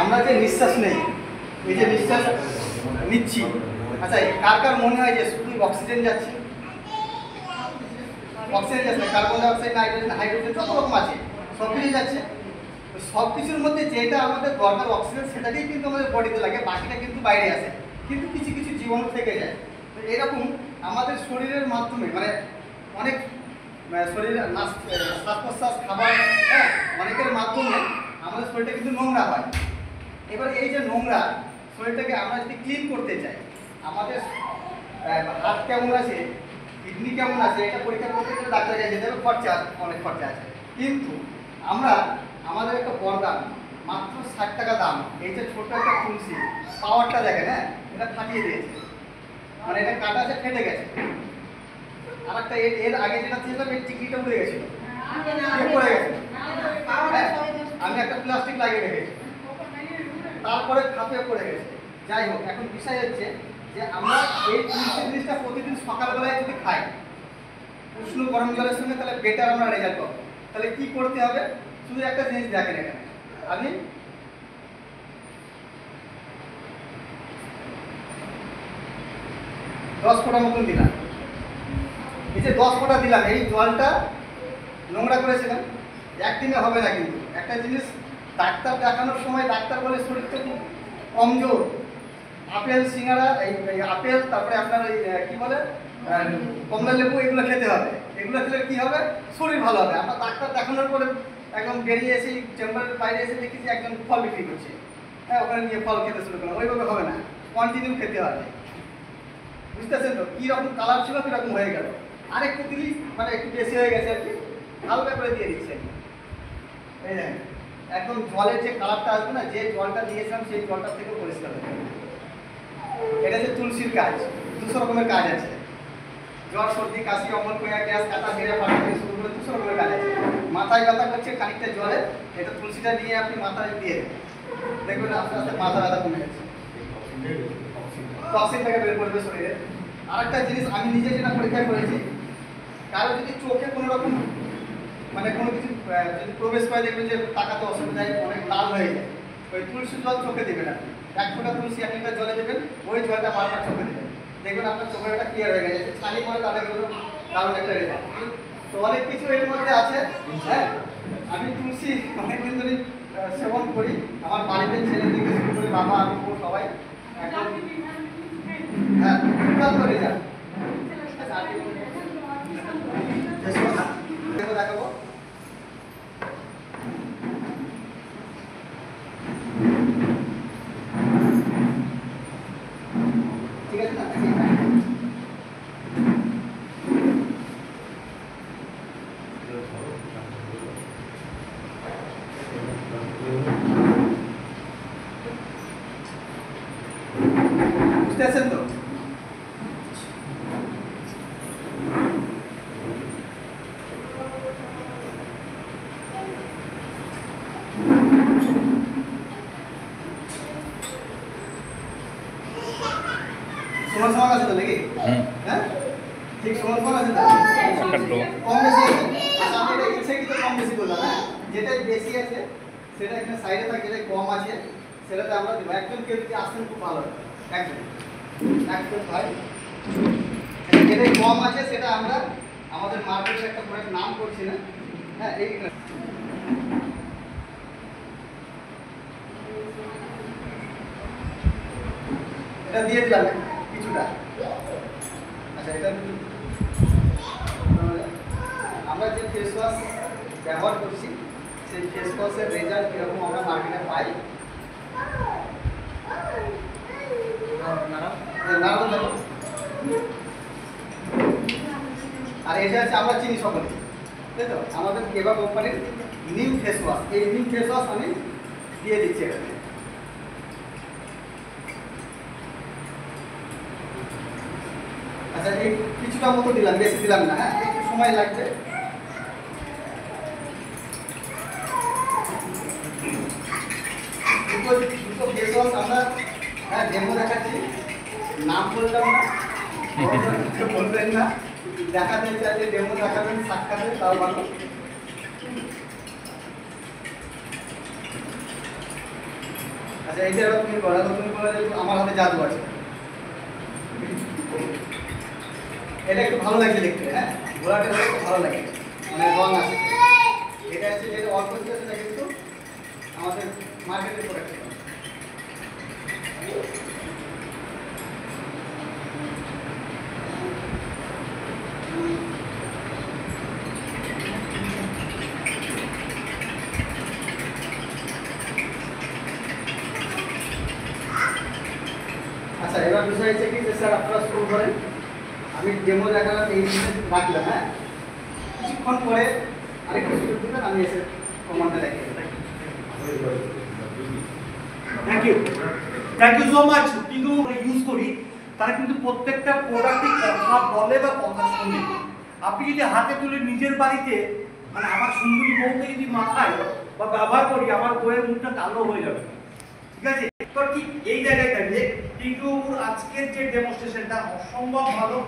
আমরা যে নিঃশ্বাস নেই, এই যে নিঃশ্বাস নিচ্ছি, আচ্ছা কার কার মনে হয় যে শুধু অক্সিজেন যাচ্ছে? অক্সিজেন যাচ্ছে না, কার্বন ডাইঅক্সাইড, নাইট্রোজেন, হাইড্রোজেন যত রকম আছে সব কিছু যাচ্ছে। তো সব কিছুর মধ্যে যেটা আমাদের দরকার অক্সিজেন, সেটাকেই কিন্তু আমাদের বডিতে লাগে, বাকিটা কিন্তু বাইরে আসে, কিন্তু কিছু কিছু জীবাণু থেকে যায়। তো এরকম আমাদের শরীরের মাধ্যমে মানে অনেক শরীরের শ্বাস প্রশ্বাস, খাবার, হ্যাঁ অনেকের মাধ্যমে আমাদের শরীরটা কিন্তু নোংরা হয়। এবার এই যে নোংরা শরীরটাকে আমরা যদি ক্লিন করতে চাই, আমাদের হাত কেমন আছে, কিডনি কেমন আছে, এটা পরীক্ষা করতে গেলে ডাক্তারের কাছে যেতে হবে, খরচা আছে, অনেক খরচা আছে। কিন্তু আমরা আমাদের একটা বরদান, মাত্র 60 টাকা দাম, এই যে ছোট্ট একটা তুলসী, পাওয়ারটা দেখেন, হ্যাঁ এটা ফাটিয়ে দিয়েছে, মানে এটা কাটা আছে, ফেটে গেছে। আর একটা এর আগে যেটা ছিল এর টিকিটা উড়ে গেছিল, পড়ে গেছে, আমি একটা প্লাস্টিক লাগিয়ে রেখেছি, তারপরে খাপে পড়ে গেছে। যাই হোক, এখন বিষয় হচ্ছে যে আমরা এই তুলসী জিনিসটা প্রতিদিন সকালবেলায় যদি খাই উষ্ণ গরম জলের সঙ্গে, তাহলে বেটার আমরা রেজাল্ট পাবো। তাহলে কি করতে হবে? শুধু একটা জিনিস দেখেন, এখানে আমি 10 ফোঁটা মতন দিলাম। এই যে 10 ফোঁটা দিলাম, এই জলটা নোংরা করেছিলাম, একদিনে হবে না। কিন্তু একটা জিনিস, ডাক্তার দেখানোর সময় ডাক্তার বলে শরীরটা খুব কমজোর, আপেল সিঙ্গারা, এই আপেল, তারপরে আপনার ওই কী বলে কমলা লেবু, এগুলো খেতে হবে। এগুলো খেলে কী হবে? শরীর ভালো হবে। আমরা ডাক্তার দেখানোর পরে একদম বেরিয়ে এসে চেম্বারের বাইরে এসে দেখেছি একজন ফল বিক্রি করছে, হ্যাঁ ওখানে নিয়ে ফল খেতে শুরু করলাম। ওইভাবে হবে না, কন্টিনিউ খেতে হবে। বুঝতেছেন তো? কীরকম কালার ছিল কীরকম হয়ে গেল, আরেকটু দিলি মানে একটু বেশি হয়ে গেছে আর কি, হালকা করে দিয়ে দিচ্ছে। এই দেখেন একদম জলের যে কালারটা আসবে না, যে জলটা দিয়েছিলাম সেই জলটার থেকে পরিষ্কার হবে। এটা হচ্ছে তুলসীর কাজ। 200 রকমের কাজ আছে, জ্বর, সর্দি, কাশি, অম্ল, কোয়া, গ্যাস, কাটা, মেরে ফাটা থেকে শুরু করে 200 রকমের কাজ আছে। মাথায় ব্যথা করছে, খানিকটা জলে এটা তুলসীটা নিয়ে আপনি মাথায় দিয়ে দেখবেন আস্তে আস্তে মাথা ব্যথা কমে যাচ্ছে, টক্সিনটাকে বের করবে শরীরে। আরেকটা জিনিস আমি নিজে যেটা পরীক্ষা করেছি, কারো যদি চোখে কোনো রকম মানে কোনো কিছু যদি প্রবেশ করে, দেখবেন যে তাকাতে অসুবিধায় অনেক লাল হয়ে যায়, ওই তুলসী জল চোখে দেবেন। আপনি 1 ফোঁটা তুলসী 1 লিটার জলে দেবেন, ওই জলটা বারবার চোখে দেবেন, দেখবেন আপনার চোখের একটা ক্লিয়ার হয়ে গেছে। ছানি পরে তাদের কারণ একটা রেজাল্ট। তো অনেক কিছু এর মধ্যে আছে। হ্যাঁ আমি তুলসী অনেকদিন ধরে সেবন করি, আমার বাড়িতে ছেলে থেকে শুরু করে বাবা, আমি সবাই একদম হ্যাঁ দুর্দান্ত রেজাল্ট। দেখাবো ঠিক আছে না? বুঝতে আছেন তো? সমান সমান আছে তো নাকি? হ্যাঁ ঠিক সমান সমান আছে তো? কম বেশি আছে? আচ্ছা আমি এটা ইচ্ছাকৃত কম বেশি বললাম, হ্যাঁ যেটাই বেশি আছে সেটা এখানে সাইডে থাকে, যেটা কম আছে সেটাতে আমরা দেবো। একজন কেউ যদি আসেন খুব ভালো, একজন ভাই, যেটাই কম আছে সেটা আমরা আমাদের মার্কেটে একটা প্রোডাক্ট নাম করছি না, হ্যাঁ এই এটা দিয়ে দিলাম কিছুটা। আচ্ছা এটা আমরা যে ফেস ওয়াশ ব্যবহার করছি সেই ফেস ওয়াশের রেজাল্ট কীরকম আমরা মার্কেটে পাই, আর এটা হচ্ছে আমরা চিনি সকলে, তাই তো? আমাদের কেবা কোম্পানির নিউ ফেস ওয়াশ, এই নিউ ফেস ওয়াশ আমি দিয়ে দিচ্ছি এখানে। আচ্ছা এই কিছুটা মতো দিলাম, বেশি দিলাম না, হ্যাঁ একটু সময় লাগবে। দুটো ফেস ওয়াশ আমরা হ্যাঁ ডেমো দেখাচ্ছি, নাম বললাম না, বলবেন না, দেখাতে চাইলে ডেমো দেখাবেন সাক্ষাতে, তাও ভালো। আচ্ছা এইটা এবার তুমি করো, তুমি বলে যে আমার হাতে জাদু আছে। এটা একটু ভালো লাগছে দেখতে, হ্যাঁ ঘোড়াটা একটু ভালো লাগে, মানে রং আছে। এটা হচ্ছে যেটা অল্প ছিল সেটা কিন্তু আমাদের মার্কেটের প্রোডাক্ট ছিল। আচ্ছা এবার বিষয় হচ্ছে কি যে স্যার আপনারা শুরু করেন, আমি ডেমো দেখালাম, এই জিনিস রাখলাম, হ্যাঁ কিছুক্ষণ পরে আরেকটু সুযোগ দিবেন, আমি এসে প্রমাণটা দেখিয়ে দেবো। Thank you so much. কিন্তু ইউজ করি তারা কিন্তু প্রত্যেকটা প্রোডাক্টই কথা বলে বা কথা শুনে। আপনি যদি হাতে তুলে নিজের বাড়িতে মানে আমার সুন্দরী বউকে যদি মাখায় বা ব্যবহার করি, আমার বউয়ের মুখটা কালো হয়ে যাবে, ঠিক আছে? তো ঠিক এই জায়গায় দাঁড়িয়ে কিন্তু আজকের যে ডেমনস্ট্রেশনটা অসম্ভব ভালো।